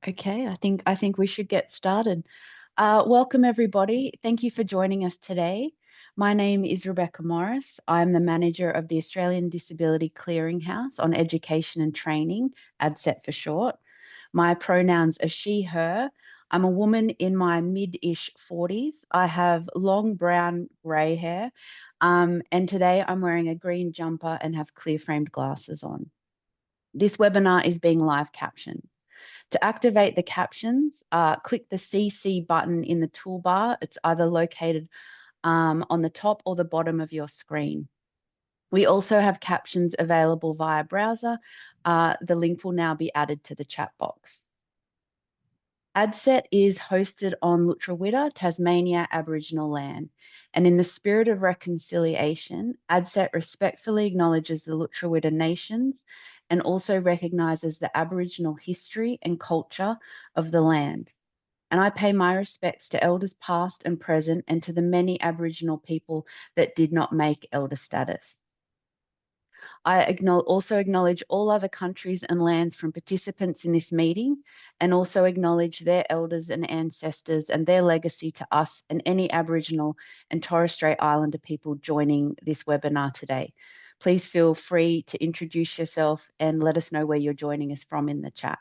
Okay, I think we should get started. Welcome everybody. Thank you for joining us today. My name is Rebecca Morris. I'm the manager of the Australian Disability Clearinghouse on Education and Training, ADCET for short. My pronouns are she, her. I'm a woman in my mid-ish 40s. I have long brown grey hair, and today I'm wearing a green jumper and have clear framed glasses on. This webinar is being live captioned. To activate the captions, click the CC button in the toolbar. It's either located on the top or the bottom of your screen. We also have captions available via browser. The link will now be added to the chat box. ADCET is hosted on Lutruwita, Tasmania Aboriginal land, and in the spirit of reconciliation, ADCET respectfully acknowledges the Lutruwita nations and also recognises the Aboriginal history and culture of the land. And I pay my respects to elders past and present and to the many Aboriginal people that did not make elder status. I also acknowledge all other countries and lands from participants in this meeting, and also acknowledge their elders and ancestors and their legacy to us and any Aboriginal and Torres Strait Islander people joining this webinar today. Please feel free to introduce yourself and let us know where you're joining us from in the chat.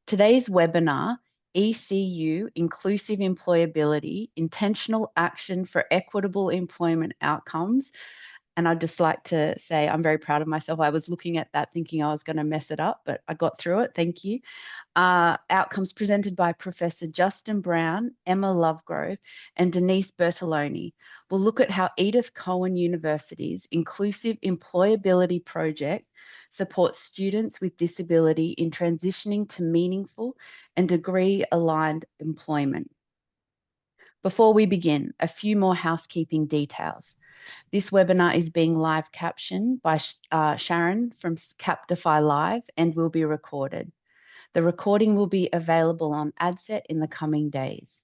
Today's webinar, ECU Inclusive Employability, Intentional Action for Equitable Employment Outcomes. And I'd just like to say I'm very proud of myself. I was looking at that thinking I was going to mess it up, but I got through it. Thank you. Outcomes presented by Professor Justin Brown, Emma Lovegrove, and Denise Bertilone will look at how Edith Cowan University's Inclusive Employability Project supports students with disability in transitioning to meaningful and degree-aligned employment. Before we begin, a few more housekeeping details. This webinar is being live captioned by Sharon from Captify Live and will be recorded. The recording will be available on ADCET in the coming days.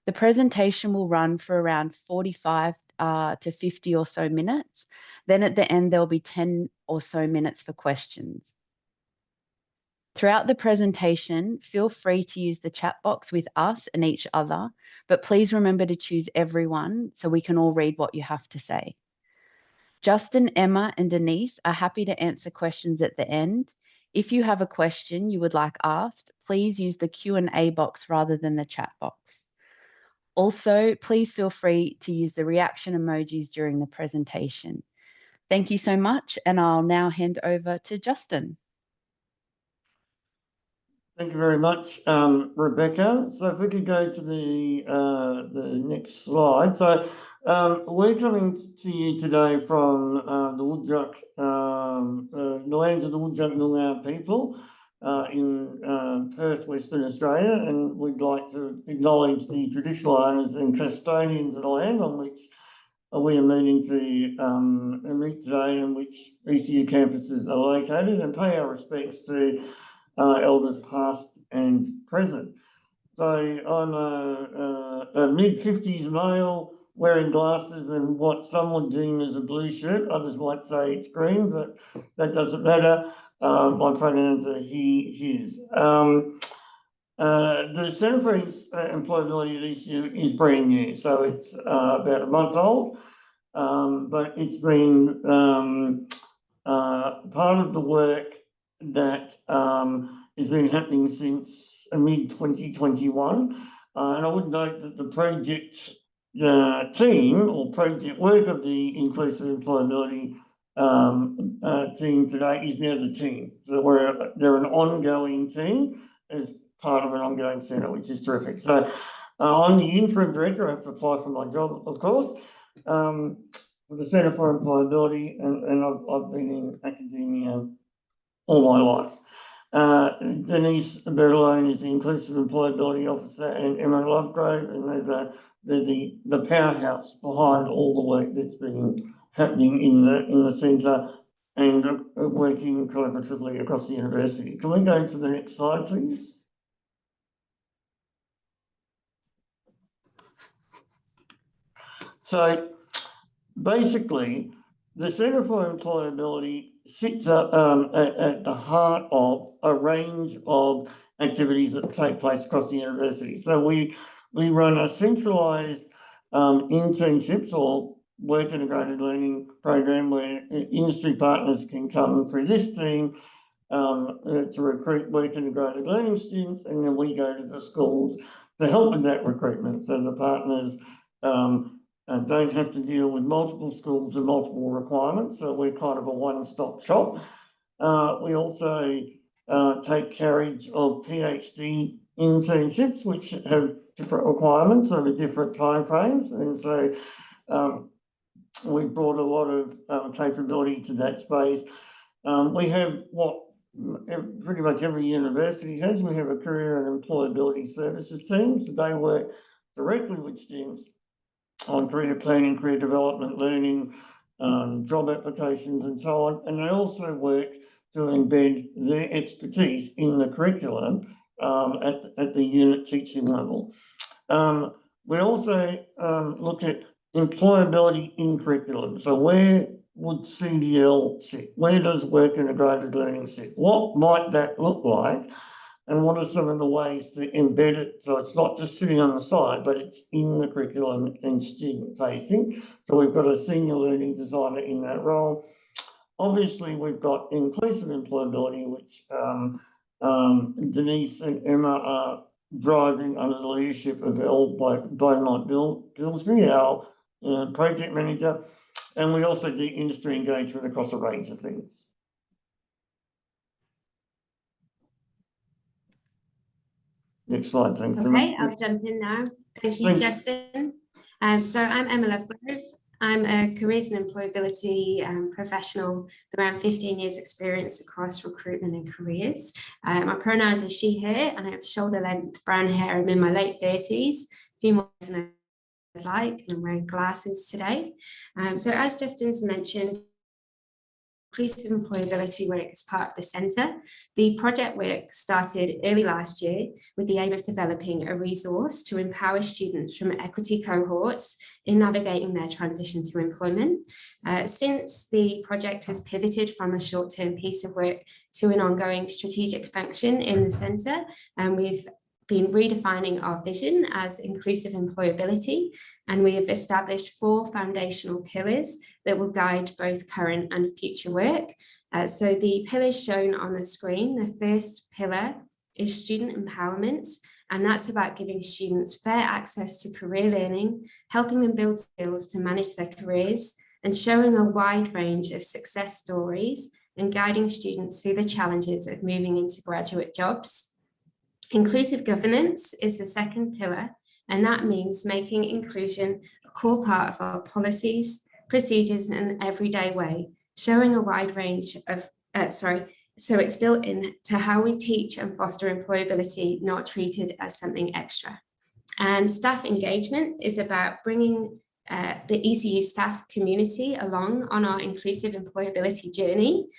The presentation will run for around 45 to 50 or so minutes. Then at the end, there'll be 10 or so minutes for questions. Throughout the presentation, feel free to use the chat box with us and each other, but please remember to choose everyone so we can all read what you have to say. Justin, Emma, and Denise are happy to answer questions at the end. If you have a question you would like asked, please use the Q&A box rather than the chat box. Also, please feel free to use the reaction emojis during the presentation. Thank you so much, and I'll now hand over to Justin. Thank you very much, Rebecca. So if we could go to the next slide. So we're coming to you today from the Woodjuck, the lands of the Woodjuck Noongar people in Perth, Western Australia, and we'd like to acknowledge the traditional owners and custodians of the land on which we are meeting to meet today, and which ECU campuses are located, and pay our respects to elders past and present. So I'm a mid-50s male wearing glasses and what some would deem as a blue shirt. Others might say it's green, but that doesn't matter. My pronouns are he, his. The Centre for Employability at ECU is brand new, so it's about a month old, but it's been part of the work that has been happening since mid-2021. And I would note that the project team or project work of the Inclusive Employability team today is now the team. So they're an ongoing team as part of an ongoing centre, which is terrific. So I'm the interim director. I have to apply for my job, of course, for the Centre for Employability, and I've been in academia all my life. Denise Bertilone is the Inclusive Employability Officer, and Emma Lovegrove, and they're the powerhouse behind all the work that's been happening in the centre and working collaboratively across the university. Can we go to the next slide, please? So basically, the Centre for Employability sits at the heart of a range of activities that take place across the university. So we run a centralised internships or work integrated learning program where industry partners can come through this team to recruit work integrated learning students, and then we go to the schools to help with that recruitment. So the partners don't have to deal with multiple schools and multiple requirements. So we're kind of a one-stop shop. We also take carriage of PhD internships, which have different requirements over different timeframes. And so we've brought a lot of capability to that space. We have what pretty much every university has. We have a career and employability services team. So they work directly with students on career planning, career development, learning, job applications and so on. And they also work to embed their expertise in the curriculum at the unit teaching level. We also look at employability in curriculum. So where would CDL sit? Where does work integrated learning sit? What might that look like? And what are some of the ways to embed it so it's not just sitting on the side, but it's in the curriculum and student facing? So we've got a senior learning designer in that role. Obviously, we've got inclusive employability, which Denise and Emma are driving under the leadership of Beaumont Billsby, our project manager. And we also do industry engagement across a range of things. Next slide, thanks. Okay, I'll jump in now. Thank you, Justin. So I'm Emma Lovegrove. I'm a careers and employability professional with around 15 years experience across recruitment and careers. My pronouns are she, her, and I have shoulder length brown hair. I'm in my late 30s, a few more than I'd like, and I'm wearing glasses today. So as Justin's mentioned, inclusive employability work is part of the centre. The project work started early last year with the aim of developing a resource to empower students from equity cohorts in navigating their transition to employment. Since the project has pivoted from a short-term piece of work to an ongoing strategic function in the centre, and we've been redefining our vision as inclusive employability, and we have established 4 foundational pillars that will guide both current and future work. So the pillars shown on the screen, the first pillar is student empowerment, and that's about giving students fair access to career learning, helping them build skills to manage their careers, and showing a wide range of success stories and guiding students through the challenges of moving into graduate jobs. Inclusive governance is the second pillar, and that means making inclusion a core part of our policies, procedures, and everyday way, showing a wide range of, so it's built into how we teach and foster employability, not treated as something extra. And staff engagement is about bringing the ECU staff community along on our inclusive employability journey.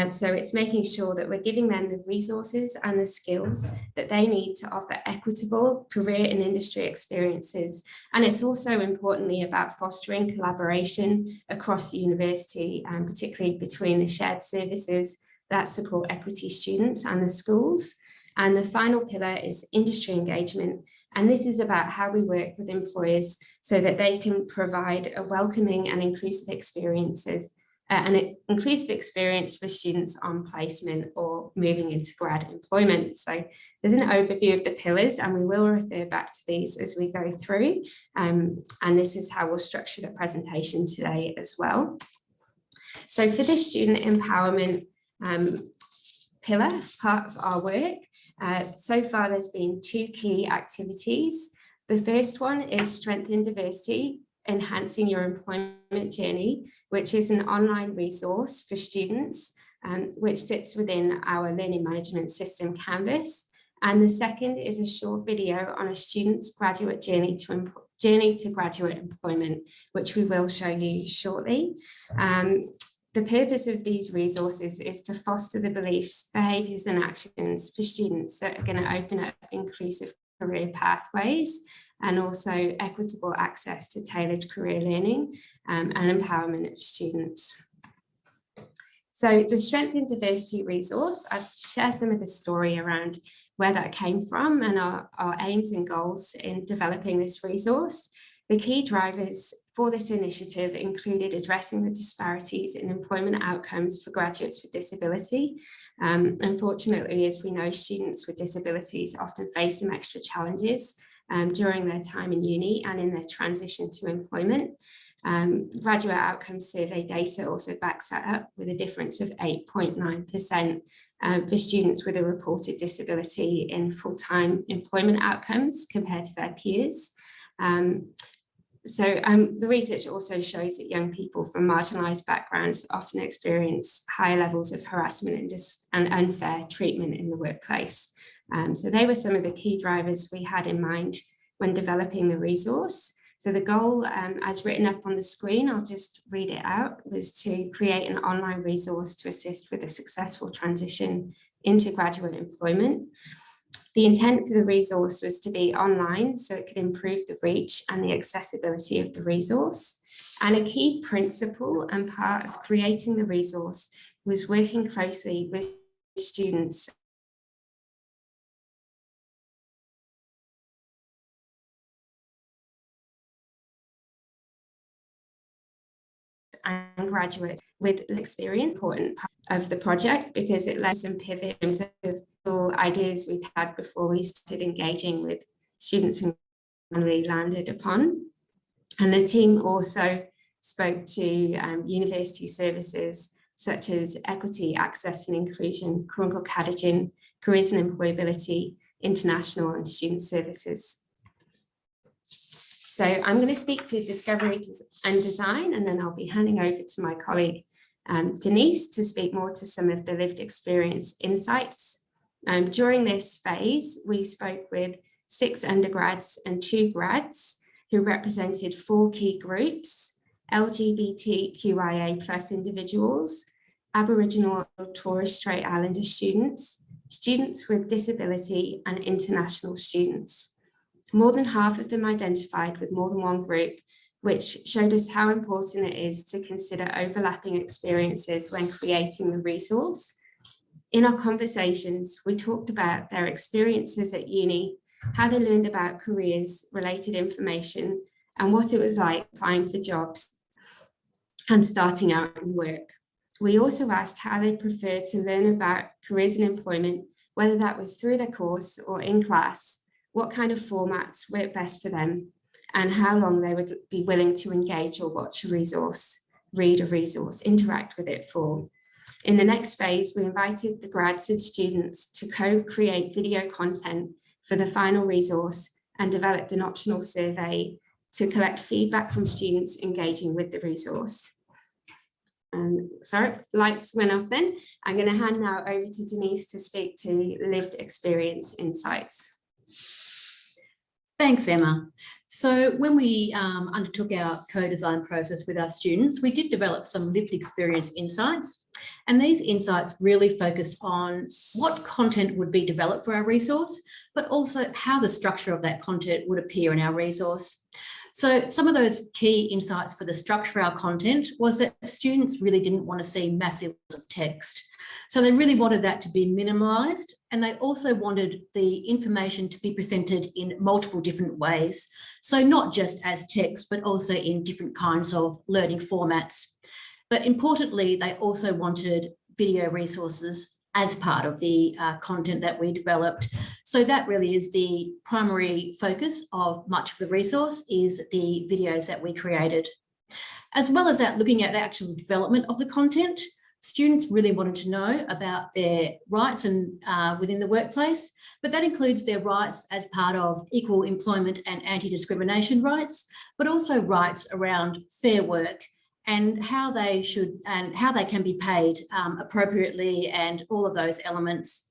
So it's making sure that we're giving them the resources and the skills that they need to offer equitable career and industry experiences. And it's also importantly about fostering collaboration across the university, and particularly between the shared services that support equity students and the schools. And the final pillar is industry engagement. And this is about how we work with employers so that they can provide a welcoming and inclusive experiences, an inclusive experience for students on placement or moving into grad employment. So there's an overview of the pillars, and we will refer back to these as we go through. And this is how we'll structure the presentation today as well. So for this student empowerment pillar, part of our work, so far there's been 2 key activities. The first one is Strengthen Diversity, Enhancing Your Employment Journey, which is an online resource for students, which sits within our learning management system, Canvas. And the second is a short video on a student's graduate journey to graduate employment, which we will show you shortly. The purpose of these resources is to foster the beliefs, behaviours and actions for students that are going to open up inclusive career pathways, and also equitable access to tailored career learning and empowerment of students. So the Strength in Diversity resource, I've shared some of the story around where that came from and our aims and goals in developing this resource. The key drivers for this initiative included addressing the disparities in employment outcomes for graduates with disability. Unfortunately, as we know, students with disabilities often face some extra challenges during their time in uni and in their transition to employment. Graduate Outcomes Survey data also backs that up with a difference of 8.9% for students with a reported disability in full-time employment outcomes compared to their peers. The research also shows that young people from marginalised backgrounds often experience higher levels of harassment and unfair treatment in the workplace. So they were some of the key drivers we had in mind when developing the resource. So the goal, as written up on the screen, I'll just read it out, was to create an online resource to assist with a successful transition into graduate employment. The intent for the resource was to be online so it could improve the reach and the accessibility of the resource. And a key principle and part of creating the resource was working closely with students and graduates with experience, important part of the project, because it led some pivot in terms of ideas we'd had before we started engaging with students and finally landed upon. And the team also spoke to university services such as Equity, Access and Inclusion, Crunkel Cadagin, Careers and Employability, International and Student Services. So I'm going to speak to discovery and design, and then I'll be handing over to my colleague Denise to speak more to some of the lived experience insights. During this phase, we spoke with 6 undergrads and 2 grads who represented 4 key groups: LGBTQIA+ individuals, Aboriginal and Torres Strait Islander students, students with disability, and international students. More than half of them identified with more than one group, which showed us how important it is to consider overlapping experiences when creating the resource. In our conversations, we talked about their experiences at uni, how they learned about careers, related information, and what it was like applying for jobs and starting out in work. We also asked how they prefer to learn about careers and employment, whether that was through their course or in class, what kind of formats work best for them, and how long they would be willing to engage or watch a resource, read a resource, interact with it for. In the next phase, we invited the grads and students to co-create video content for the final resource and developed an optional survey to collect feedback from students engaging with the resource. Sorry, lights went off then. I'm going to hand now over to Denise to speak to lived experience insights. Thanks, Emma. So when we undertook our co-design process with our students, we did develop some lived experience insights. And these insights really focused on what content would be developed for our resource, but also how the structure of that content would appear in our resource. So some of those key insights for the structure of our content was that students really didn't want to see massive amounts of text. So they really wanted that to be minimalised, and they also wanted the information to be presented in multiple different ways. So not just as text, but also in different kinds of learning formats. But importantly, they also wanted video resources as part of the content that we developed. So that really is the primary focus of much of the resource, is the videos that we created. As well as that, looking at the actual development of the content, students really wanted to know about their rights and within the workplace, but that includes their rights as part of equal employment and anti-discrimination rights, but also rights around fair work and how they should and how they can be paid appropriately, and all of those elements.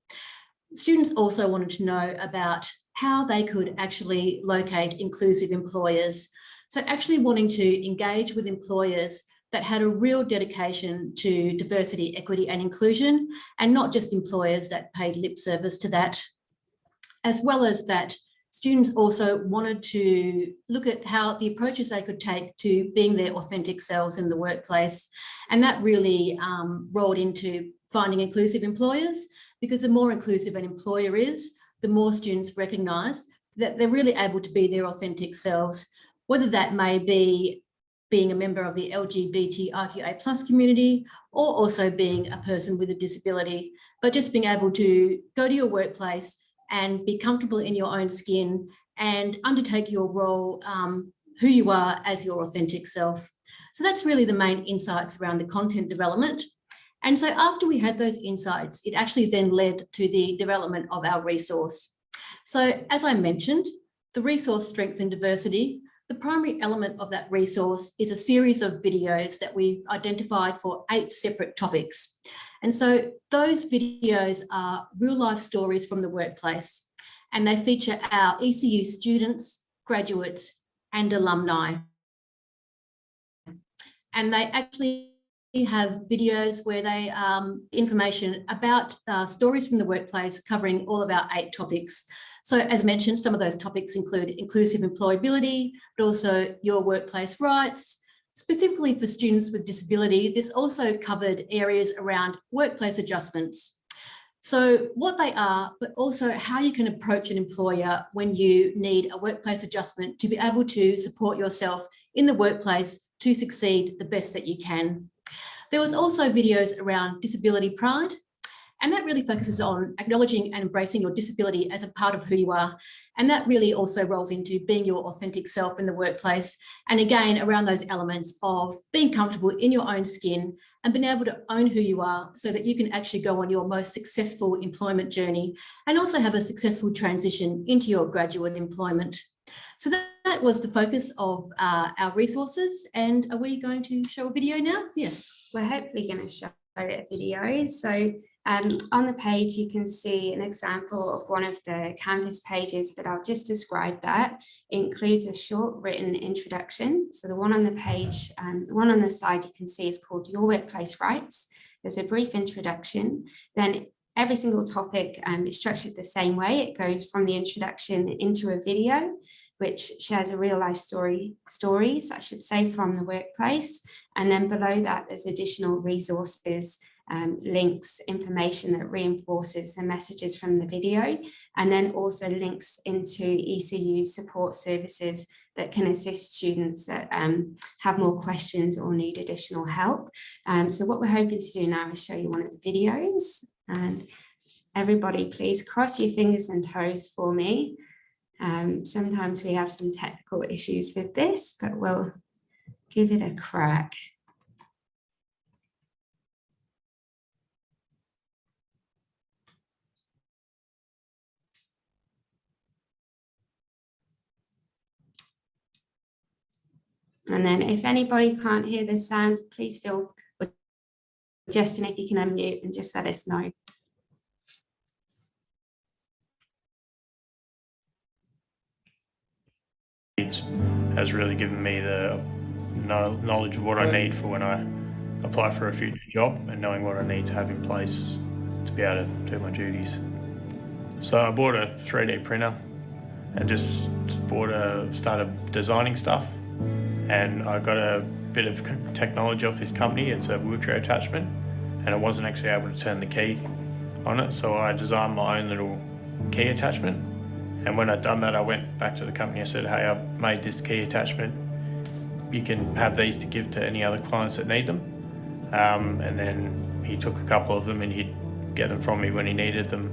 Students also wanted to know about how they could actually locate inclusive employers. So actually wanting to engage with employers that had a real dedication to diversity, equity and inclusion, and not just employers that paid lip service to that. As well as that, students also wanted to look at how the approaches they could take to being their authentic selves in the workplace. And that really rolled into finding inclusive employers, because the more inclusive an employer is, the more students recognise that they're really able to be their authentic selves, whether that may be being a member of the LGBTIQA+ community, or also being a person with a disability, but just being able to go to your workplace and be comfortable in your own skin and undertake your role, who you are as your authentic self. So that's really the main insights around the content development. And so after we had those insights, it actually then led to the development of our resource. So as I mentioned, the resource Strength and Diversity, the primary element of that resource is a series of videos that we've identified for 8 separate topics. And so those videos are real life stories from the workplace, and they feature our ECU students, graduates, and alumni. And they actually have videos where they information about stories from the workplace covering all of our 8 topics. So as mentioned, some of those topics include inclusive employability, but also your workplace rights. Specifically for students with disability, this also covered areas around workplace adjustments. So what they are, but also how you can approach an employer when you need a workplace adjustment to be able to support yourself in the workplace to succeed the best that you can. There was also videos around disability pride, and that really focuses on acknowledging and embracing your disability as a part of who you are. And that really also rolls into being your authentic self in the workplace. And again, around those elements of being comfortable in your own skin and being able to own who you are so that you can actually go on your most successful employment journey and also have a successful transition into your graduate employment. So that was the focus of our resources. And are we going to show a video now? Yes. We're hopefully going to show a video. So on the page, you can see an example of one of the Canvas pages, but I'll just describe that. It includes a short written introduction. So the one on the page, the one on the slide you can see is called Your Workplace Rights. There's a brief introduction. Then every single topic is structured the same way. It goes from the introduction into a video, which shares a real life stories, I should say, from the workplace. And then below that, there's additional resources, links, information that reinforces the messages from the video, and then also links into ECU support services that can assist students that have more questions or need additional help. So what we're hoping to do now is show you one of the videos, and everybody please cross your fingers and toes for me. Sometimes we have some technical issues with this, but we'll give it a crack. And then if anybody can't hear the sound, please feel, Justin, if you can unmute and just let us know. Has really given me the knowledge of what I need for when I apply for a future job, and knowing what I need to have in place to be able to do my duties. So I bought a 3D printer and just started designing stuff, and I got a bit of technology off this company. It's a wheelchair attachment, and I wasn't actually able to turn the key on it, so I designed my own little key attachment. And when I'd done that, I went back to the company. I said, hey, I've made this key attachment. You can have these to give to any other clients that need them. And then he took a couple of them and he'd get them from me when he needed them.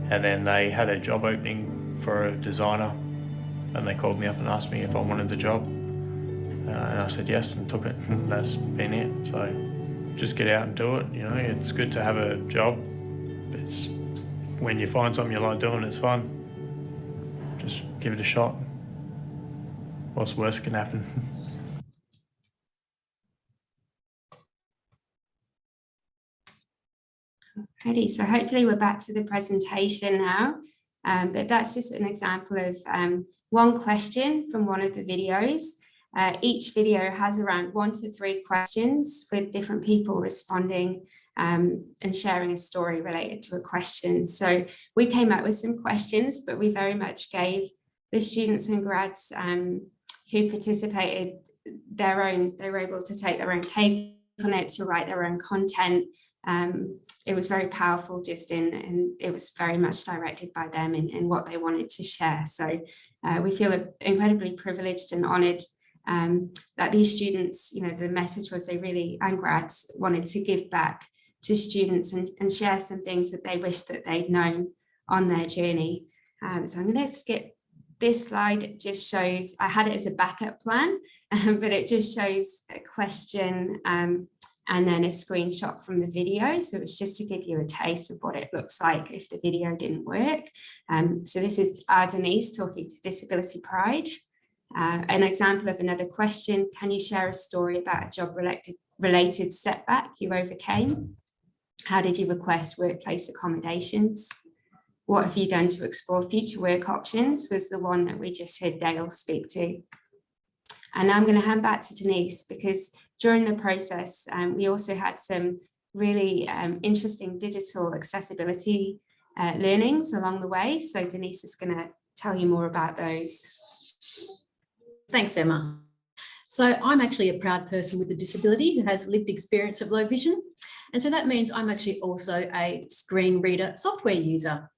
And then they had a job opening for a designer, and they called me up and asked me if I wanted the job. And I said yes, and took it. And that's been it. So just get out and do it. You know, it's good to have a job. It's when you find something you like doing, it's fun. Just give it a shot. What's worse can happen? Alrighty, so hopefully we're back to the presentation now. But that's just an example of one question from one of the videos. Each video has around 1 to 3 questions with different people responding and sharing a story related to a question. So we came up with some questions, but we very much gave the students and grads who participated, they were able to take their own take on it, to write their own content. It was very powerful and it was very much directed by them in what they wanted to share. So we feel incredibly privileged and honoured that these students, the message was and grads wanted to give back to students and share some things that they wish that they'd known on their journey. So I'm going to skip this slide. It just shows, I had it as a backup plan, but it just shows a question and then a screenshot from the video. So it's just to give you a taste of what it looks like if the video didn't work. So this is Denise talking to Disability Pride. An example of another question: can you share a story about a job-related setback you overcame? How did you request workplace accommodations? What have you done to explore future work options was the one that we just heard Dale speak to. And now I'm going to hand back to Denise, because during the process, we also had some really interesting digital accessibility learnings along the way. So Denise is going to tell you more about those. Thanks, Emma. So I'm actually a proud person with a disability who has lived experience of low vision. And so that means I'm actually also a screen reader software user.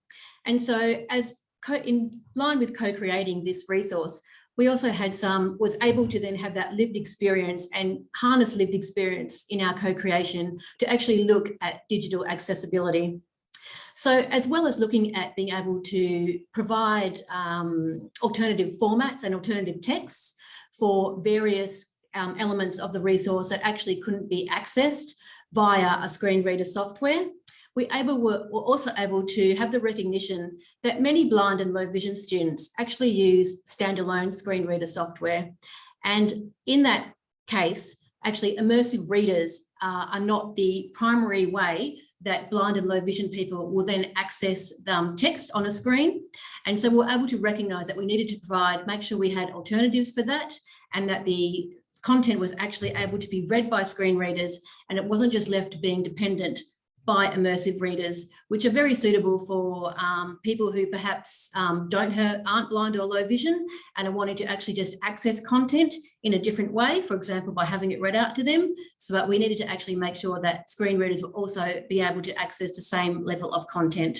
And so in line with co-creating this resource, we also was able to then have that lived experience and harness lived experience in our co-creation to actually look at digital accessibility. So as well as looking at being able to provide alternative formats and alternative texts for various elements of the resource that actually couldn't be accessed via a screen reader software, we were also able to have the recognition that many blind and low vision students actually use standalone screen reader software. And in that case, actually immersive readers are not the primary way that blind and low vision people will then access text on a screen. And so we're able to recognise that we needed to make sure we had alternatives for that, and that the content was actually able to be read by screen readers, and it wasn't just left being dependent by immersive readers, which are very suitable for people who perhaps aren't blind or low vision and are wanting to actually just access content in a different way, for example, by having it read out to them. So we needed to actually make sure that screen readers will also be able to access the same level of content.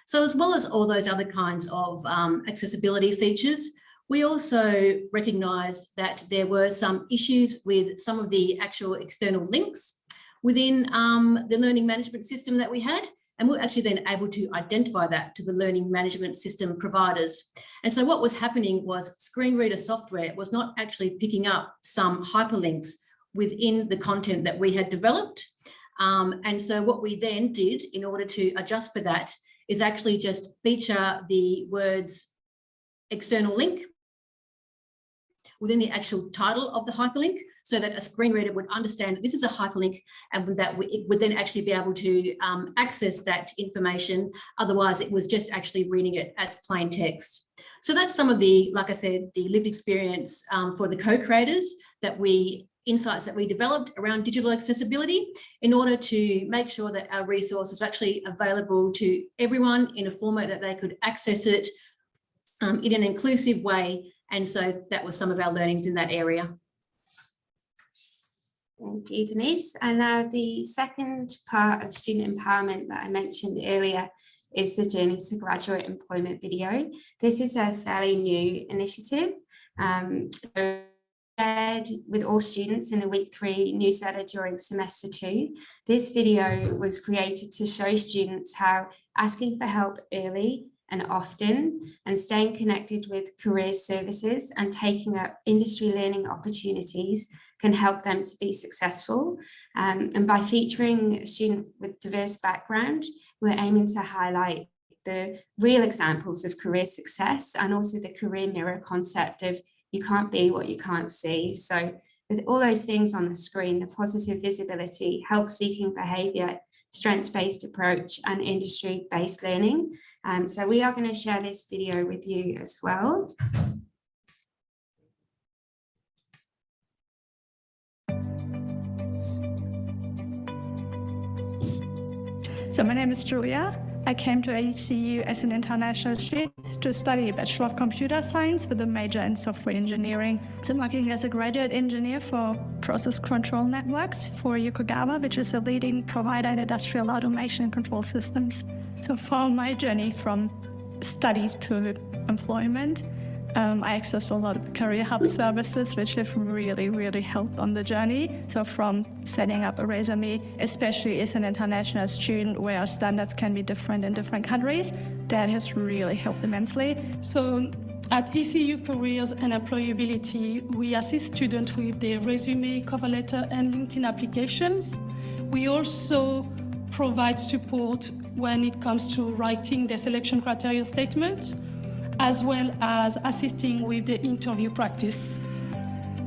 So as well as all those other kinds of accessibility features, we also recognised that there were some issues with some of the actual external links within the learning management system that we had, and we're actually then able to identify that to the learning management system providers. And so what was happening was screen reader software was not actually picking up some hyperlinks within the content that we had developed. And so what we then did in order to adjust for that is actually just feature the words external link within the actual title of the hyperlink, so that a screen reader would understand that this is a hyperlink, and that it would then actually be able to access that information. Otherwise, it was just actually reading it as plain text. So that's some of the, like I said, the lived experience for the co-creators insights that we developed around digital accessibility in order to make sure that our resource is actually available to everyone in a format that they could access it in an inclusive way. And so that was some of our learnings in that area. Thank you, Denise. And now the second part of student empowerment that I mentioned earlier is the Journey to Graduate Employment video. This is a fairly new initiative. Shared with all students in the week 3 newsletter during semester 2. This video was created to show students how asking for help early and often, and staying connected with career services and taking up industry learning opportunities can help them to be successful. And by featuring a student with diverse background, we're aiming to highlight the real examples of career success, and also the career mirror concept of you can't be what you can't see. So with all those things on the screen, the positive visibility, help-seeking behaviour, strengths-based approach, and industry-based learning. So we are going to share this video with you as well. So my name is Julia. I came to ECU as an international student to study a Bachelor of Computer Science with a major in software engineering. So I'm working as a graduate engineer for process control networks for Yokogawa, which is a leading provider in industrial automation and control systems. So for my journey from studies to employment, I accessed a lot of career hub services, which have really helped on the journey. So from setting up a resume, especially as an international student where standards can be different in different countries, that has really helped immensely. So at ECU Careers and Employability, we assist students with their resume, cover letter, and LinkedIn applications. We also provide support when it comes to writing the selection criteria statement, as well as assisting with the interview practice.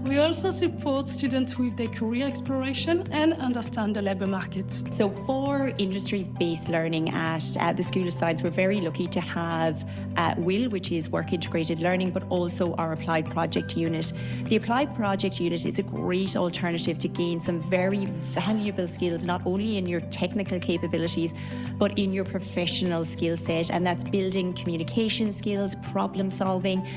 We also support students with their career exploration and understand the labour market. So for industry-based learning at the School of Science, we're very lucky to have WIL, which is Work Integrated Learning, but also our Applied Project Unit. The Applied Project Unit is a great alternative to gain some very valuable skills, not only in your technical capabilities, but in your professional skill set, and that's building communication skills, problem solving,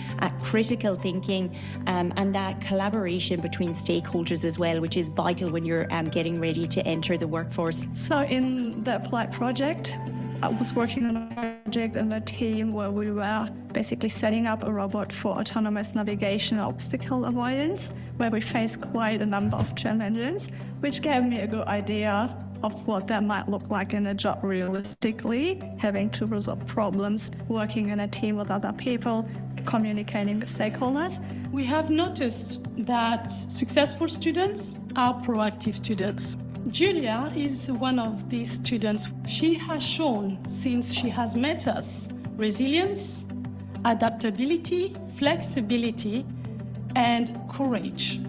critical thinking, and that collaboration between stakeholders as well, which is vital when you're getting ready to enter the workforce. So in the Applied Project, I was working on a project and a team where we were basically setting up a robot for autonomous navigation and obstacle avoidance, where we faced quite a number of challenges, which gave me a good idea of what that might look like in a job realistically, having to resolve problems, working in a team with other people, communicating with stakeholders. We have noticed that successful students are proactive students. Julia is one of these students. She has shown, since she has met us, resilience, adaptability, flexibility, and courage.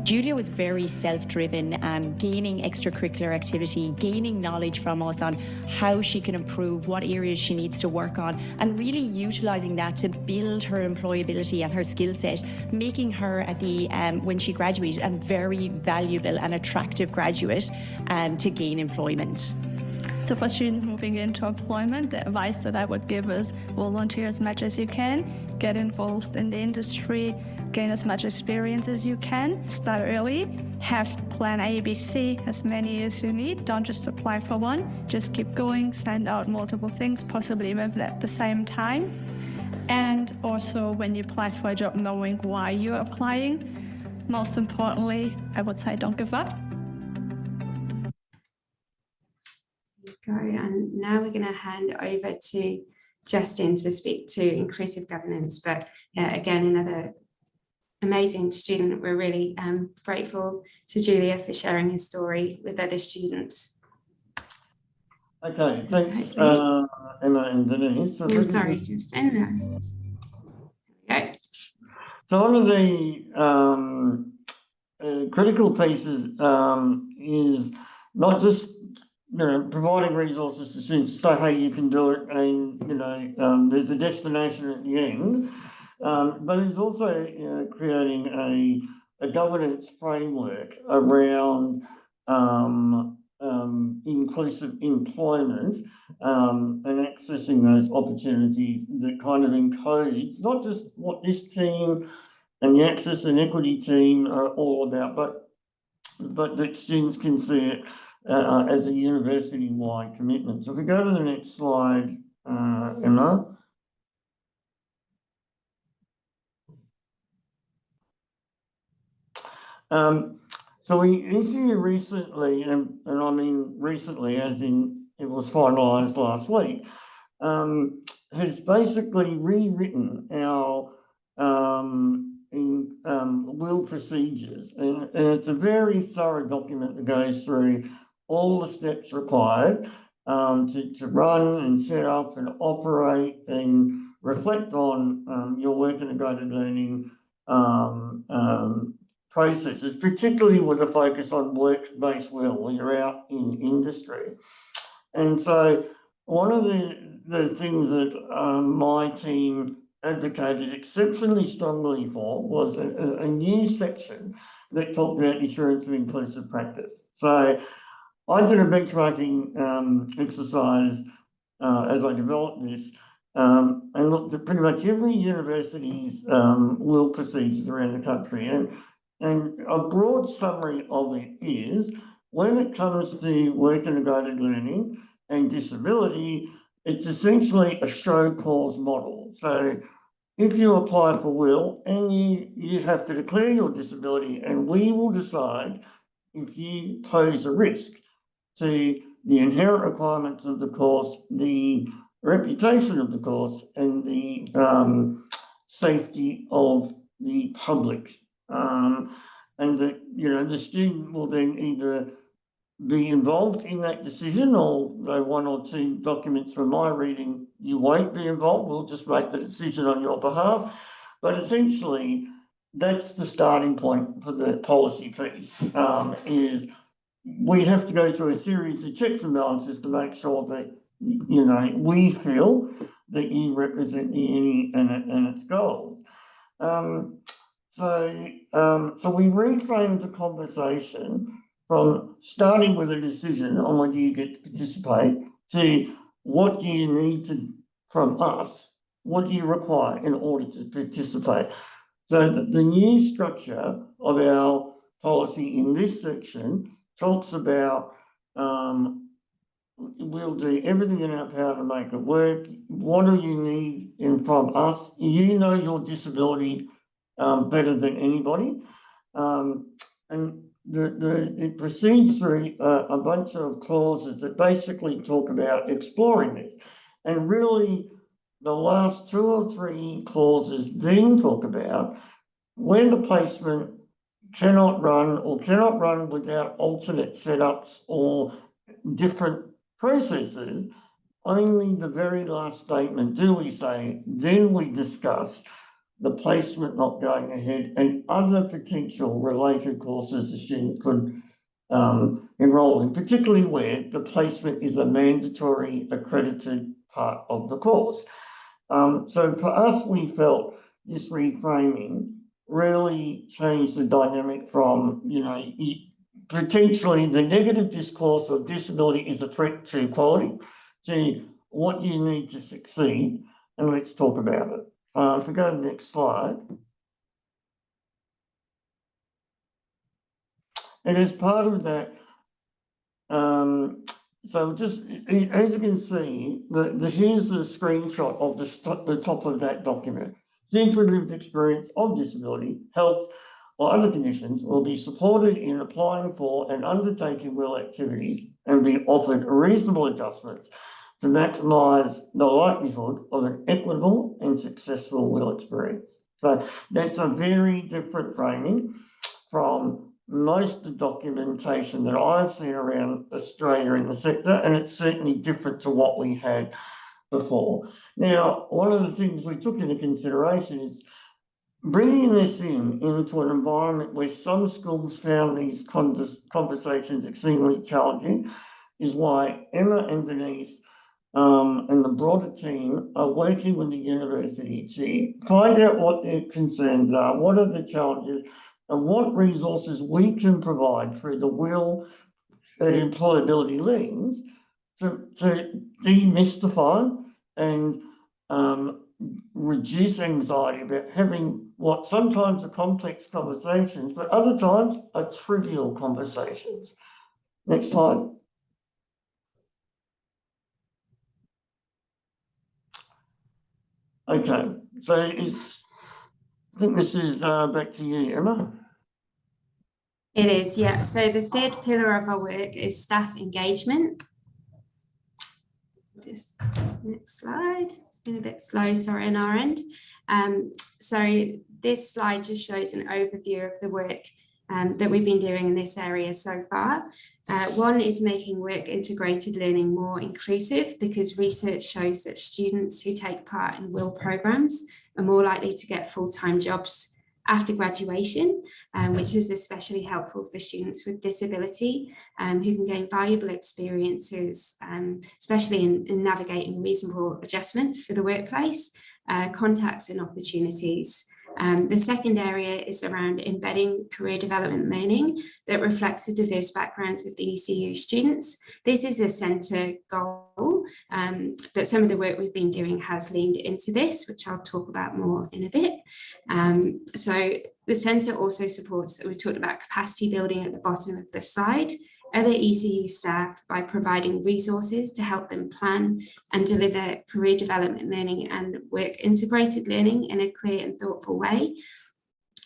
Julia was very self-driven, gaining extracurricular activity, gaining knowledge from us on how she can improve, what areas she needs to work on, and really utilising that to build her employability and her skill set, making her at the when she graduated a very valuable and attractive graduate to gain employment. So for students moving into employment, the advice that I would give is volunteer as much as you can, get involved in the industry, gain as much experience as you can, start early, have plan A, B, C, as many as you need. Don't just apply for one, just keep going, send out multiple things, possibly even at the same time. And also when you apply for a job, knowing why you're applying. Most importantly, I would say don't give up. Go, and now we're going to hand over to Justin to speak to inclusive governance, but again, another amazing student. We're really grateful to Julia for sharing his story with other students. Okay, thanks, Emma and Denise. So sorry, Justin. Okay. So one of the critical pieces is not just providing resources to students to say, hey, you can do it, and there's a destination at the end. But it's also creating a governance framework around inclusive employment and accessing those opportunities that kind of encodes not just what this team and the Access and Equity team are all about, but that students can see it as a university-wide commitment. So if we go to the next slide, Emma. So we ECU recently, and I mean recently as in it was finalised last week, has basically rewritten our WIL procedures, and it's a very thorough document that goes through all the steps required to run and set up and operate and reflect on your work integrated learning processes, particularly with a focus on work-based WIL when you're out in industry. And so one of the things that my team advocated exceptionally strongly for was a new section that talked about assurance of inclusive practice. So I did a benchmarking exercise as I developed this. And look, pretty much every university's will procedures around the country. And a broad summary of it is, when it comes to work integrated learning and disability, it's essentially a show cause model. So if you apply for will and you have to declare your disability, and we will decide if you pose a risk to the inherent requirements of the course, the reputation of the course, and the safety of the public. And that, you know, the student will then either be involved in that decision, or though one or two documents from my reading, you won't be involved. We'll just make the decision on your behalf. But essentially, that's the starting point for the policy piece, is we have to go through a series of checks and balances to make sure that, you know, we feel that you represent the uni and its goals. So we reframed the conversation from starting with a decision on whether you get to participate to what do you need from us, what do you require in order to participate. So the new structure of our policy in this section talks about we'll do everything in our power to make it work. What do you need from us? You know your disability better than anybody. And it proceeds through a bunch of clauses that basically talk about exploring this. And really, the last 2 or 3 clauses then talk about when the placement cannot run without alternate setups or different processes. Only the very last statement do we say, then we discuss the placement not going ahead and other potential related courses the student could enroll in, particularly where the placement is a mandatory accredited part of the course. So for us, we felt this reframing really changed the dynamic from, you know, potentially the negative discourse of disability is a threat to quality, to what you need to succeed, and let's talk about it. If we go to the next slide. And as part of that, so just as you can see, here's the screenshot of the top of that document. Students with lived experience of disability, health, or other conditions will be supported in applying for and undertaking will activities and be offered reasonable adjustments to maximise the likelihood of an equitable and successful will experience. So that's a very different framing from most of the documentation that I've seen around Australia in the sector, and it's certainly different to what we had before. Now, one of the things we took into consideration is bringing this into an environment where some schools found these conversations extremely challenging, is why Emma and Denise and the broader team are working with the university to find out what their concerns are, what are the challenges, and what resources we can provide through the will and employability lens to demystify and reduce anxiety about having what sometimes are complex conversations, but other times are trivial conversations. Next slide. Okay, so I think this is back to you, Emma. It is, yeah. So the third pillar of our work is staff engagement. Just next slide. It's been a bit slow, sorry, on our end. So this slide just shows an overview of the work that we've been doing in this area so far. One is making work integrated learning more inclusive, because research shows that students who take part in WIL programs are more likely to get full-time jobs after graduation, which is especially helpful for students with disability who can gain valuable experiences, especially in navigating reasonable adjustments for the workplace, contacts and opportunities. The second area is around embedding career development learning that reflects the diverse backgrounds of the ECU students. This is a centre goal but some of the work we've been doing has leaned into this, which I'll talk about more in a bit. So the centre also supports, we talked about capacity building at the bottom of the slide, other ECU staff by providing resources to help them plan and deliver career development learning and work integrated learning in a clear and thoughtful way.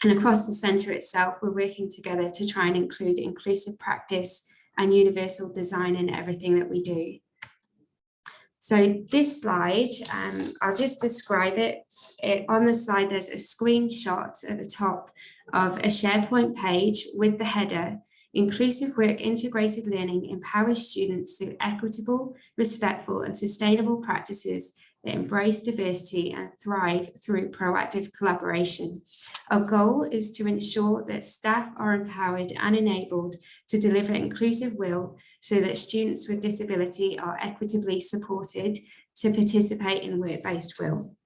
And across the centre itself, we're working together to try and include inclusive practice and universal design in everything that we do. So this slide, I'll just describe it. On the slide, there's a screenshot at the top of a SharePoint page with the header, Inclusive Work Integrated Learning empowers students through equitable, respectful and sustainable practices that embrace diversity and thrive through proactive collaboration. Our goal is to ensure that staff are empowered and enabled to deliver inclusive will so that students with disability are equitably supported to participate in work-based will.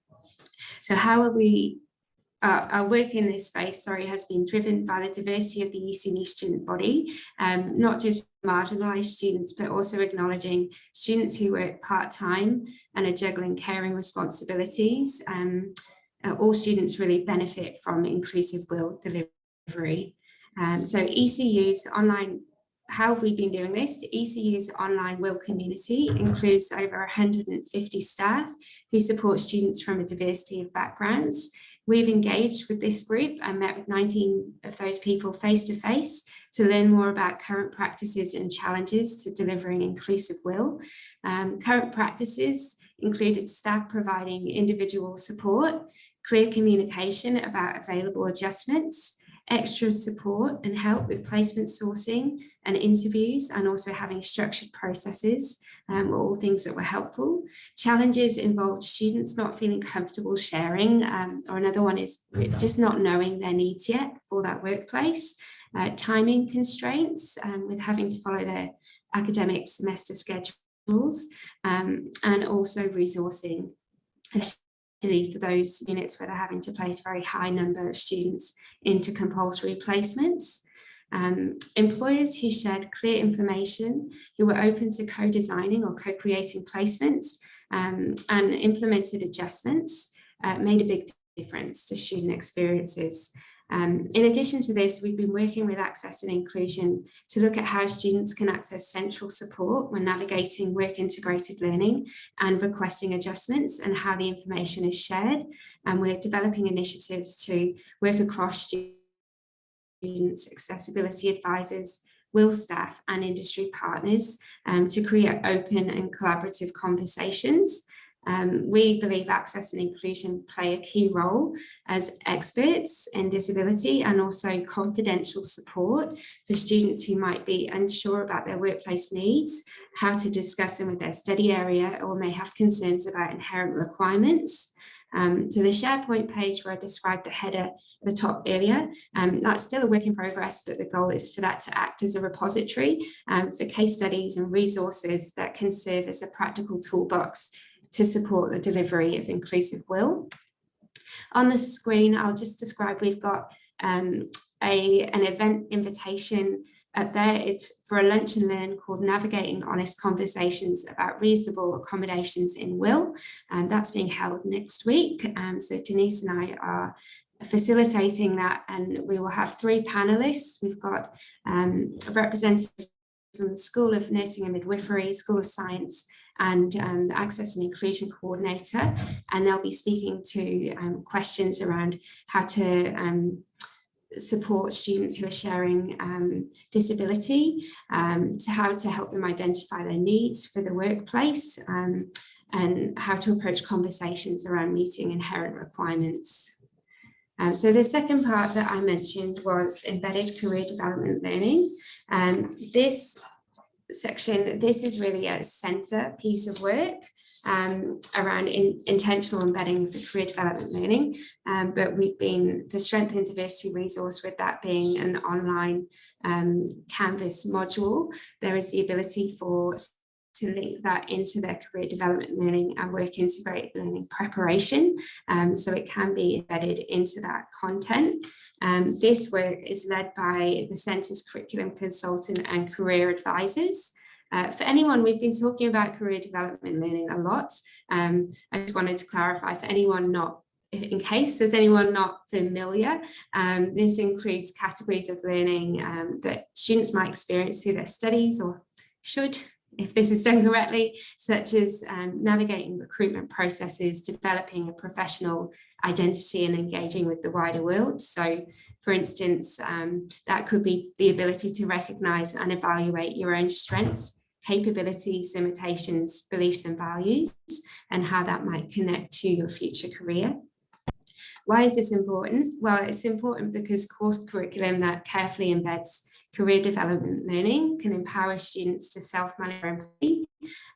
So how are we our work in this space, has been driven by the diversity of the ECU student body, not just marginalised students, but also acknowledging students who work part-time and are juggling caring responsibilities. All students really benefit from inclusive will delivery. So ECU's online, how have we been doing this? ECU's online will community includes over 150 staff who support students from a diversity of backgrounds. We've engaged with this group and met with 19 of those people face-to-face to learn more about current practices and challenges to delivering inclusive will. Current practices included staff providing individual support, clear communication about available adjustments, extra support and help with placement sourcing and interviews, and also having structured processes. Were all things that were helpful. Challenges involved students not feeling comfortable sharing, or another one is just not knowing their needs yet for that workplace. Timing constraints with having to follow their academic semester schedules, and also resourcing, especially for those units where they're having to place a very high number of students into compulsory placements. Employers who shared clear information, who were open to co-designing or co-creating placements, and implemented adjustments, made a big difference to student experiences. In addition to this, we've been working with Access and Inclusion to look at how students can access central support when navigating work integrated learning and requesting adjustments, and how the information is shared. And we're developing initiatives to work across students, accessibility advisors, will staff and industry partners to create open and collaborative conversations. We believe Access and Inclusion play a key role as experts in disability and also confidential support for students who might be unsure about their workplace needs, how to discuss them with their study area, or may have concerns about inherent requirements. So the SharePoint page where I described the header at the top earlier, that's still a work in progress, but the goal is for that to act as a repository for case studies and resources that can serve as a practical toolbox to support the delivery of inclusive will. On the screen, I'll just describe, we've got an event invitation up there. It's for a lunch and learn called Navigating Honest Conversations About Reasonable Accommodations in Will, and that's being held next week. So Denise and I are facilitating that, and we will have 3 panelists. We've got a representative from the School of Nursing and Midwifery, School of Science, and the Access and Inclusion Coordinator, and they'll be speaking to questions around how to support students who are sharing disability, to how to help them identify their needs for the workplace, and how to approach conversations around meeting inherent requirements. So the second part that I mentioned was embedded career development learning. This section, this is really a centre piece of work around intentional embedding of the career development learning, but we've been the strength and diversity resource, with that being an online Canvas module. There is the ability to link that into their career development learning and work integrated learning preparation, so it can be embedded into that content. This work is led by the Centre's curriculum consultant and career advisors. For anyone, we've been talking about career development learning a lot. I just wanted to clarify for anyone not, in case there's anyone not familiar, this includes categories of learning that students might experience through their studies, or should, if this is done correctly, such as navigating recruitment processes, developing a professional identity and engaging with the wider world. So, for instance, that could be the ability to recognise and evaluate your own strengths, capabilities, limitations, beliefs and values, and how that might connect to your future career. Why is this important? Well, it's important because course curriculum that carefully embeds career development learning can empower students to self-manage their employee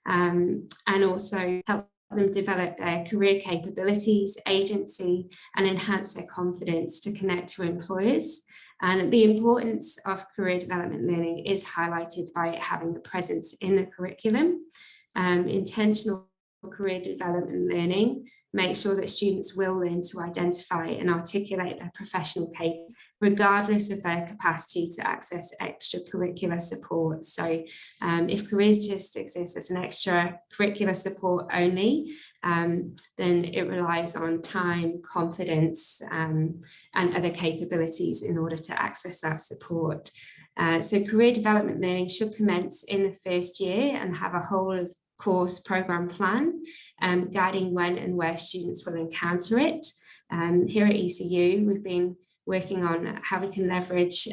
and also help them develop their career capabilities, agency, and enhance their confidence to connect to employers. And the importance of career development learning is highlighted by it having a presence in the curriculum. Intentional career development learning makes sure that students will learn to identify and articulate their professional capabilities, regardless of their capacity to access extracurricular support. So if careers just exist as an extracurricular support only, then it relies on time, confidence, and other capabilities in order to access that support. So career development learning should commence in the first year and have a whole of course program plan, guiding when and where students will encounter it. Here at ECU, we've been working on how we can leverage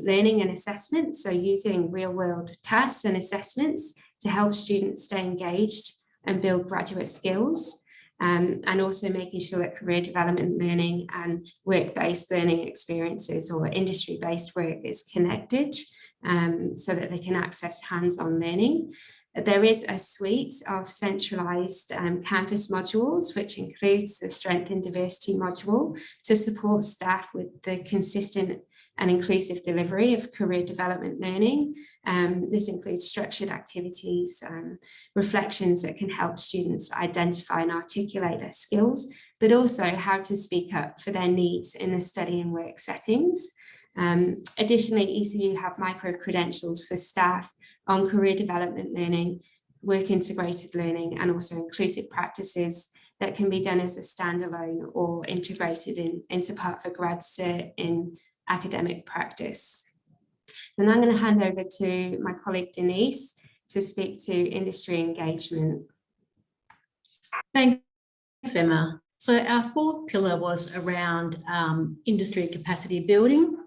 learning and assessment, so using real-world tasks and assessments to help students stay engaged and build graduate skills, and also making sure that career development learning and work-based learning experiences or industry-based work is connected so that they can access hands-on learning. There is a suite of centralised campus modules, which includes the Strength and Diversity module to support staff with the consistent and inclusive delivery of career development learning. This includes structured activities, reflections that can help students identify and articulate their skills, but also how to speak up for their needs in the study and work settings. Additionally, ECU have micro-credentials for staff on career development learning, work integrated learning, and also inclusive practices that can be done as a standalone or integrated into part of a grad cert in academic practice. And I'm going to hand over to my colleague Denise to speak to industry engagement. Thanks, Emma. So our fourth pillar was around industry capacity building.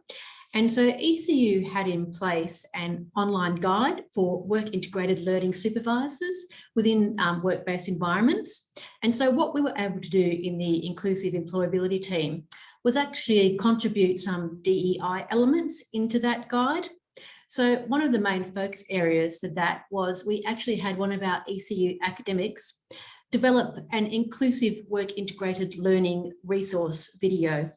And so ECU had in place an online guide for work integrated learning supervisors within work-based environments. And so what we were able to do in the inclusive employability team was actually contribute some DEI elements into that guide. So one of the main focus areas for that was we actually had one of our ECU academics develop an inclusive work integrated learning resource video.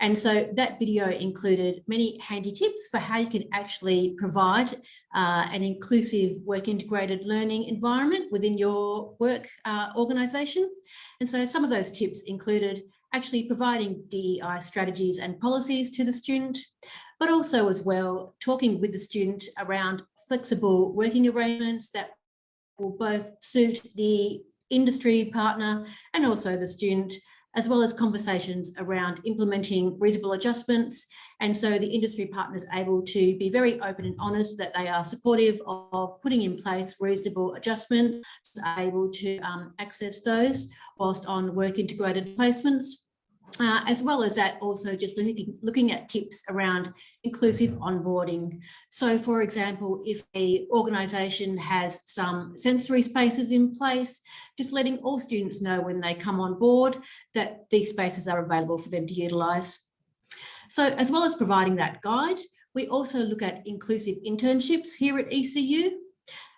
And so that video included many handy tips for how you can actually provide an inclusive work integrated learning environment within your work organisation. And so some of those tips included actually providing DEI strategies and policies to the student, but also as well talking with the student around flexible working arrangements that will both suit the industry partner and also the student, as well as conversations around implementing reasonable adjustments. And so the industry partners able to be very open and honest that they are supportive of putting in place reasonable adjustments, able to access those whilst on work integrated placements. As well as that, also just looking at tips around inclusive onboarding. So for example, if an organisation has some sensory spaces in place, just letting all students know when they come on board that these spaces are available for them to utilise. So as well as providing that guide, we also look at inclusive internships here at ECU.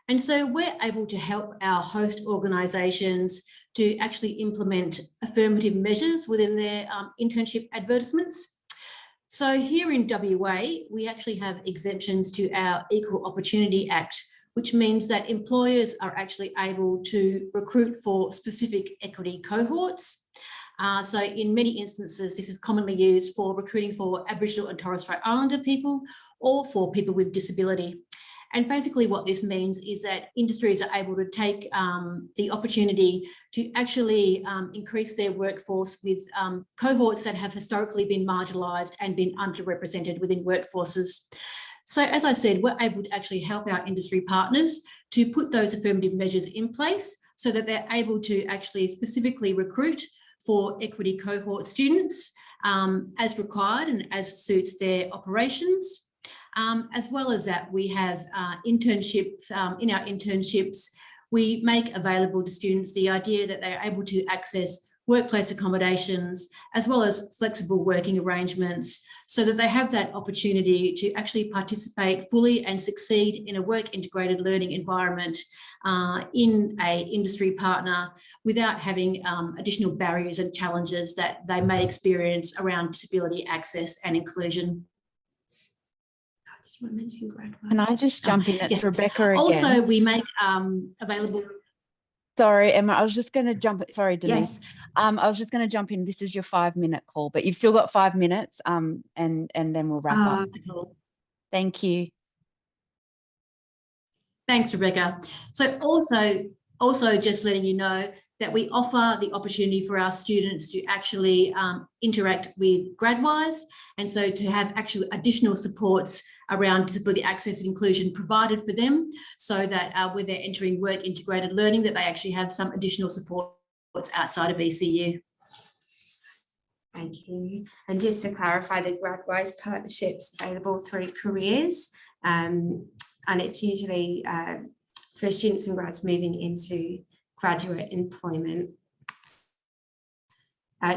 And so we're able to help our host organisations to actually implement affirmative measures within their internship advertisements. So here in WA, we actually have exemptions to our Equal Opportunity Act, which means that employers are actually able to recruit for specific equity cohorts. So in many instances, this is commonly used for recruiting for Aboriginal and Torres Strait Islander people or for people with disability. And basically what this means is that industries are able to take the opportunity to actually increase their workforce with cohorts that have historically been marginalised and been underrepresented within workforces. So as I said, we're able to actually help our industry partners to put those affirmative measures in place so that they're able to actually specifically recruit for equity cohort students as required and as suits their operations. As well as that, we have internships. In our internships, we make available to students the idea that they're able to access workplace accommodations, as well as flexible working arrangements, so that they have that opportunity to actually participate fully and succeed in a work integrated learning environment in a industry partner without having additional barriers and challenges that they may experience around disability access and inclusion. Can I just jump in? It's yes. Rebecca again. Also, we make available. Sorry, Emma, I was just going to jump. Sorry, Denise. Yes. I was just going to jump in. This is your 5-minute call, but you've still got 5 minutes. And then we'll wrap up. Thank you. Thanks, Rebecca. So also just letting you know that we offer the opportunity for our students to actually interact with GradWise, and so to have actually additional supports around disability access and inclusion provided for them, so that when they're entering work integrated learning, that they actually have some additional supports outside of ECU. Thank you. And just to clarify, the GradWise partnership's available through careers, and it's usually for students and grads moving into graduate employment.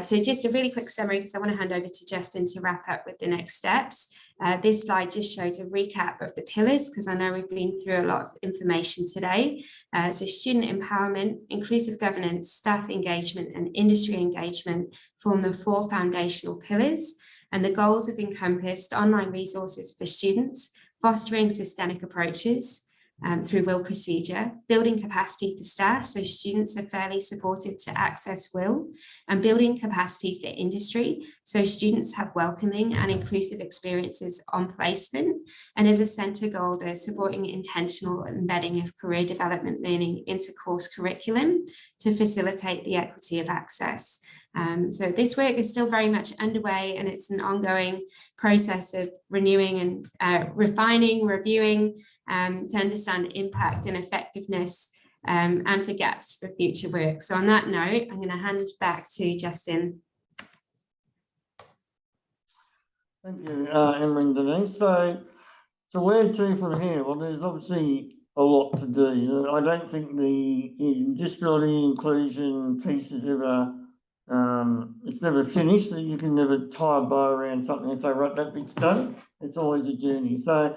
So just a really quick summary, because I want to hand over to Justin to wrap up with the next steps. This slide just shows a recap of the pillars, because I know we've been through a lot of information today. So student empowerment, inclusive governance, staff engagement and industry engagement form the 4 foundational pillars, and the goals have encompassed online resources for students, fostering systemic approaches through WIL procedure, building capacity for staff so students are fairly supported to access WIL, and building capacity for industry so students have welcoming and inclusive experiences on placement. And as a centre goal, they're supporting intentional embedding of career development learning into course curriculum to facilitate the equity of access. So this work is still very much underway, and it's an ongoing process of renewing and refining, reviewing to understand impact and effectiveness and for gaps for future work. So on that note, I'm going to hand back to Justin. Thank you, Emma and Denise. So where to from here? Well, there's obviously a lot to do. I don't think the disability inclusion piece is ever it's never finished. You can never tie a bow around something and say, right, that bit's done. It's always a journey. So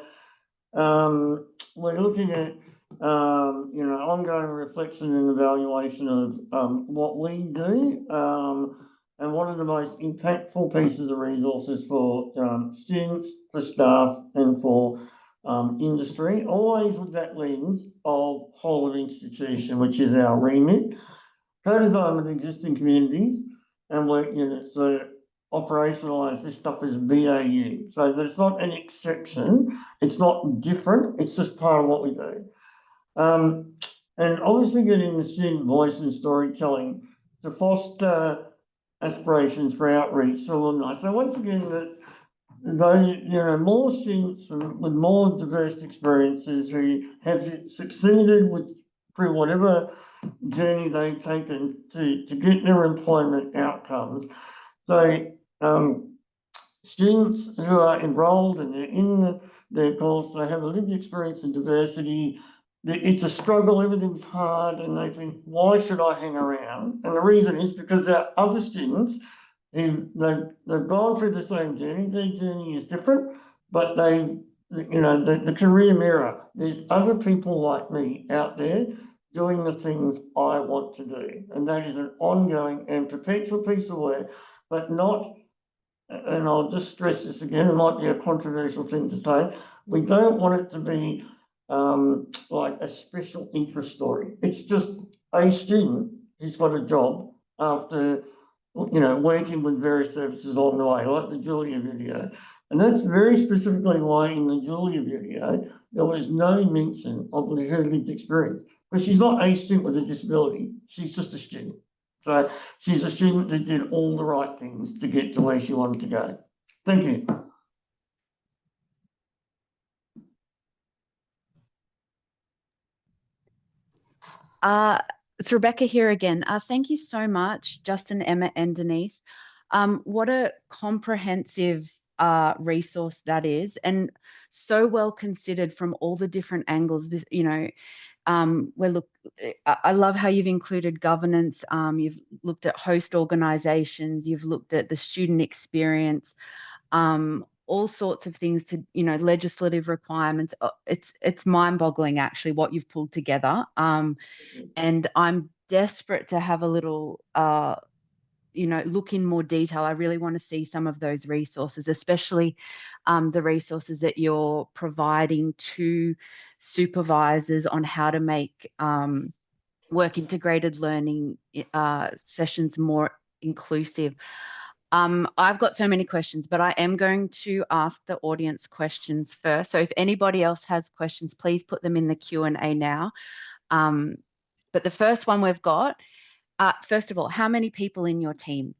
we're looking at ongoing reflection and evaluation of what we do and what are the most impactful pieces of resources for students, for staff and for industry, always with that lens of whole of institution, which is our remit. Co-design with existing communities and work units to operationalise this stuff as BAU, so that it's not an exception, it's not different, it's just part of what we do. And obviously getting the student voice and storytelling to foster aspirations for outreach to alumni. So once again, more students with more diverse experiences who have succeeded through whatever journey they've taken to get their employment outcomes. So students who are enrolled and they're in their course, they have a lived experience in diversity. It's a struggle, everything's hard, and they think, why should I hang around? And the reason is because there are other students they've gone through the same journey. Their journey is different, but the career mirror, there's other people like me out there doing the things I want to do. And that is an ongoing and perpetual piece of work, but not, and I'll just stress this again, it might be a controversial thing to say, we don't want it to be like a special interest story. It's just a student who's got a job after, working with various services along the way, like the Julia video. And that's very specifically why in the Julia video, there was no mention of her lived experience. But she's not a student with a disability, she's just a student. So she's a student that did all the right things to get to where she wanted to go. Thank you. It's Rebecca here again. Thank you so much, Justin, Emma, and Denise. What a comprehensive resource that is, and so well considered from all the different angles. This, I love how you've included governance. You've looked at host organizations. You've looked at the student experience. All sorts of things to, legislative requirements. It's mind-boggling actually what you've pulled together. And I'm desperate to have a little, look in more detail. I really want to see some of those resources, especially the resources that you're providing to supervisors on how to make work integrated learning sessions more inclusive. I've got so many questions, but I am going to ask the audience questions first. So if anybody else has questions, please put them in the Q&A now. But the first one we've got, first of all, how many people in your team?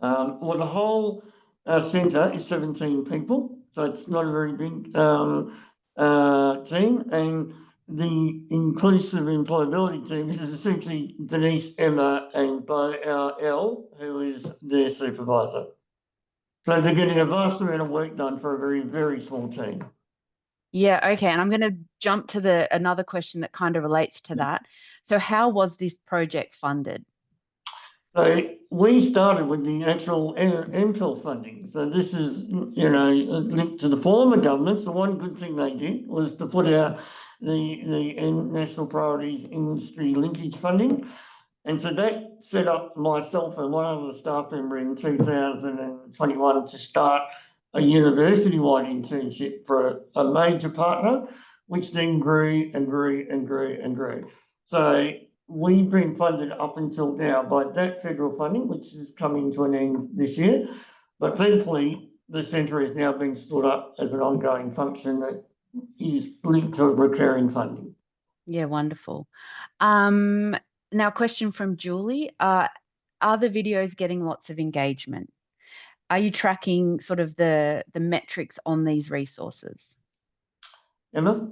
Well, the whole centre is 17 people, so it's not a very big team. And the inclusive employability team is essentially Denise, Emma, and our L, who is their supervisor. So they're getting a vast amount of work done for a very, very small team. Yeah, okay. And I'm going to jump to another question that kind of relates to that. So how was this project funded? So we started with the actual MPhil funding. So this is, linked to the former governments. The one good thing they did was to put out the National Priorities Industry Linkage Funding. And so that set up myself and one other staff member in 2021 to start a university-wide internship for a major partner, which then grew and grew and grew and grew. So we've been funded up until now by that federal funding, which is coming to an end this year. But thankfully, the centre is now being stood up as an ongoing function that is linked to recurring funding. Yeah, wonderful. Now, question from Julie. Are the videos getting lots of engagement? Are you tracking sort of the metrics on these resources? Emma?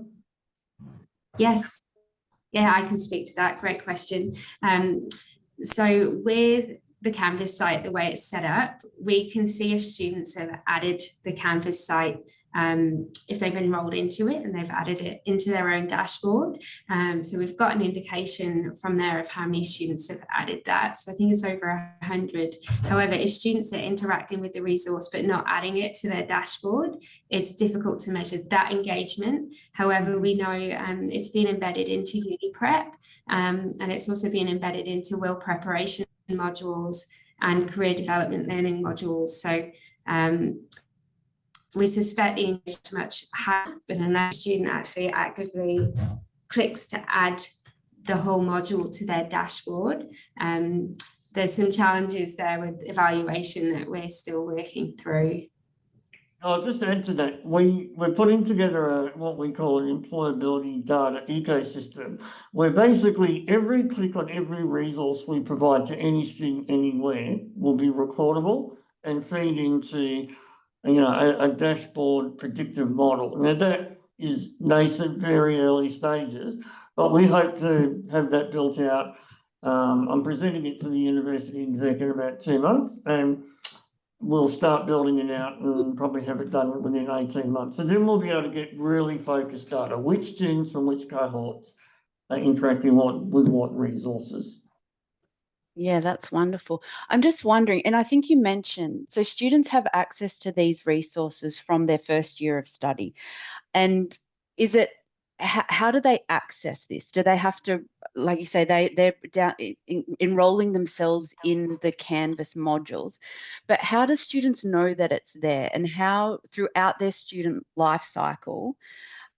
Yes. Yeah, I can speak to that. Great question. So with the Canvas site, the way it's set up, we can see if students have added the Canvas site, if they've enrolled into it and they've added it into their own dashboard. So we've got an indication from there of how many students have added that. So I think it's over 100. However, if students are interacting with the resource but not adding it to their dashboard, it's difficult to measure that engagement. However, we know it's been embedded into uni prep, and it's also been embedded into will preparation modules and career development learning modules. So we suspect the engagement is much higher, but unless a student actually actively clicks to add the whole module to their dashboard, there's some challenges there with evaluation that we're still working through. I'll just add to that. We're putting together what we call an employability data ecosystem, where basically every click on every resource we provide to any student anywhere will be recordable and feed into a dashboard predictive model. Now that is nascent, very early stages, but we hope to have that built out. I'm presenting it to the university exec in about 2 months, and we'll start building it out and probably have it done within 18 months. So then we'll be able to get really focused data, which students from which cohorts are interacting with what resources. Yeah, that's wonderful. I'm just wondering, and I think you mentioned, so students have access to these resources from their first year of study. And is it, how do they access this? Do they have to, like you say, they're down enrolling themselves in the Canvas modules, but how do students know that it's there, and how throughout their student life cycle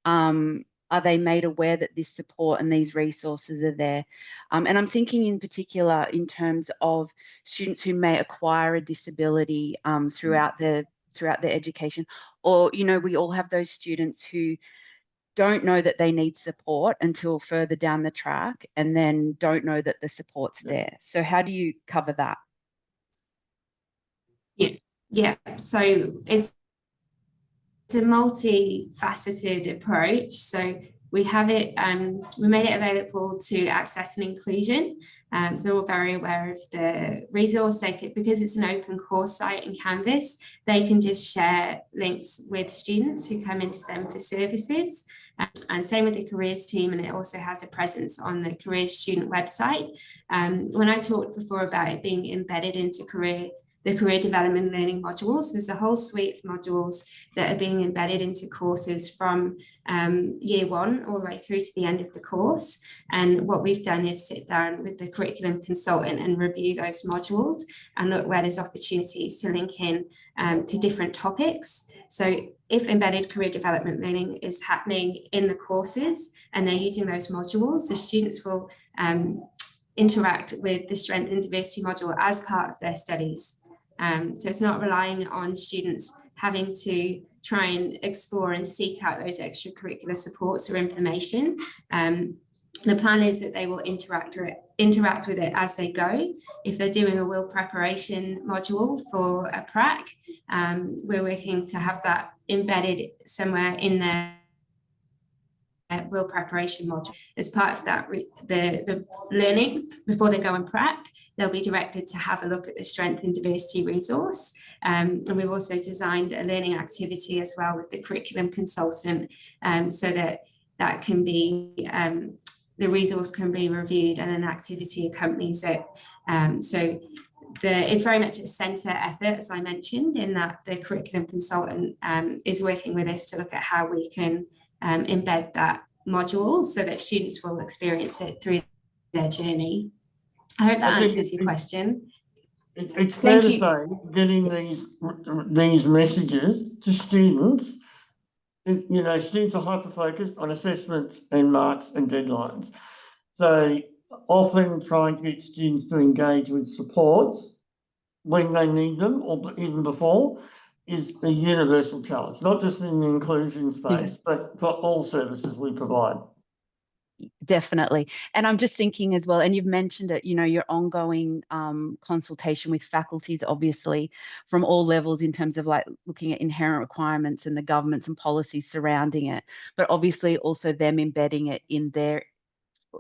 are they made aware that this support and these resources are there? And I'm thinking in particular in terms of students who may acquire a disability throughout their education, or we all have those students who don't know that they need support until further down the track, and then don't know that the support's there. So how do you cover that? Yeah. So it's a multifaceted approach. So we have it, we made it available to access and inclusion. So we're very aware of the resource. Because it's an open course site in Canvas, they can just share links with students who come into them for services. And same with the careers team, and it also has a presence on the careers student website. When I talked before about it being embedded into the career development learning modules, there's a whole suite of modules that are being embedded into courses from year one all the way through to the end of the course. And what we've done is sit down with the curriculum consultant and review those modules and look where there's opportunities to link in to different topics. So if embedded career development learning is happening in the courses and they're using those modules, the students will interact with the strength and diversity module as part of their studies. So it's not relying on students having to try and explore and seek out those extracurricular supports or information. The plan is that they will interact with it as they go. If they're doing a will preparation module for a prac, we're working to have that embedded somewhere in their will preparation module. As part of that, the learning before they go and prac, they'll be directed to have a look at the strength and diversity resource. And we've also designed a learning activity as well with the curriculum consultant, so that can be the resource can be reviewed and an activity accompanies it. So it's very much a centre effort, as I mentioned, in that the curriculum consultant is working with us to look at how we can embed that module so that students will experience it through their journey. I hope that answers your question. It's fair to say getting these messages to students, students are hyper-focused on assessments and marks and deadlines. So often trying to get students to engage with supports when they need them or even before is a universal challenge, not just in the inclusion space, but for all services we provide. Definitely. And I'm just thinking as well, and you've mentioned it, your ongoing consultation with faculties, obviously, from all levels in terms of like looking at inherent requirements and the governments and policies surrounding it, but obviously also them embedding it in their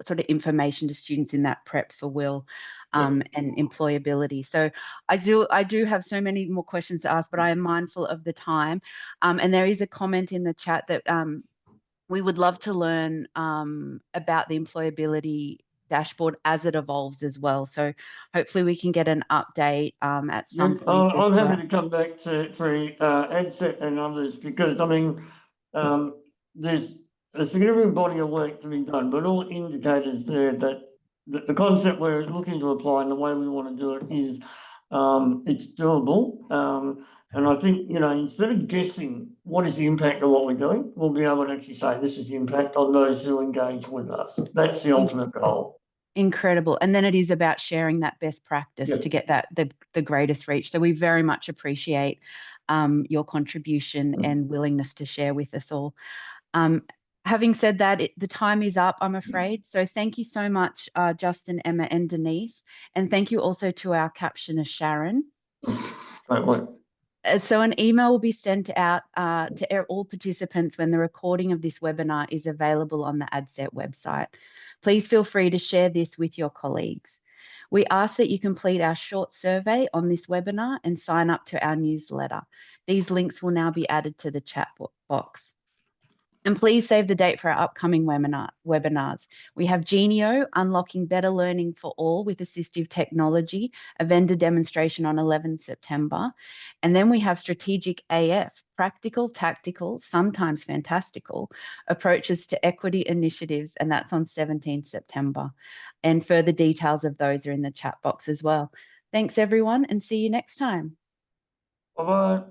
sort of information to students in that prep for will and employability. So I do have so many more questions to ask, but I am mindful of the time. And there is a comment in the chat that we would love to learn about the employability dashboard as it evolves as well. So hopefully we can get an update at some point. I'm happy to come back to ADCET and others, because there's a significant body of work to be done, but all indicators there that the concept we're looking to apply and the way we want to do it is it's doable. And I think, instead of guessing what is the impact of what we're doing, we'll be able to actually say this is the impact on those who engage with us. That's the ultimate goal. Incredible. And then it is about sharing that best practice to get that the greatest reach. So we very much appreciate your contribution and willingness to share with us all. Having said that, the time is up, I'm afraid. So thank you so much, Justin, Emma, and Denise. And thank you also to our captioner, Sharon. Great work. So an email will be sent out to all participants when the recording of this webinar is available on the ADCET website. Please feel free to share this with your colleagues. We ask that you complete our short survey on this webinar and sign up to our newsletter. These links will now be added to the chat box. And please save the date for our upcoming webinars. We have Genio, Unlocking Better Learning for All with Assistive Technology, a vendor demonstration on 11 September. And then we have Strategic AF, Practical, Tactical, sometimes Fantastical, Approaches to Equity Initiatives, and that's on 17 September. And further details of those are in the chat box as well. Thanks, everyone, and see you next time. Bye-bye.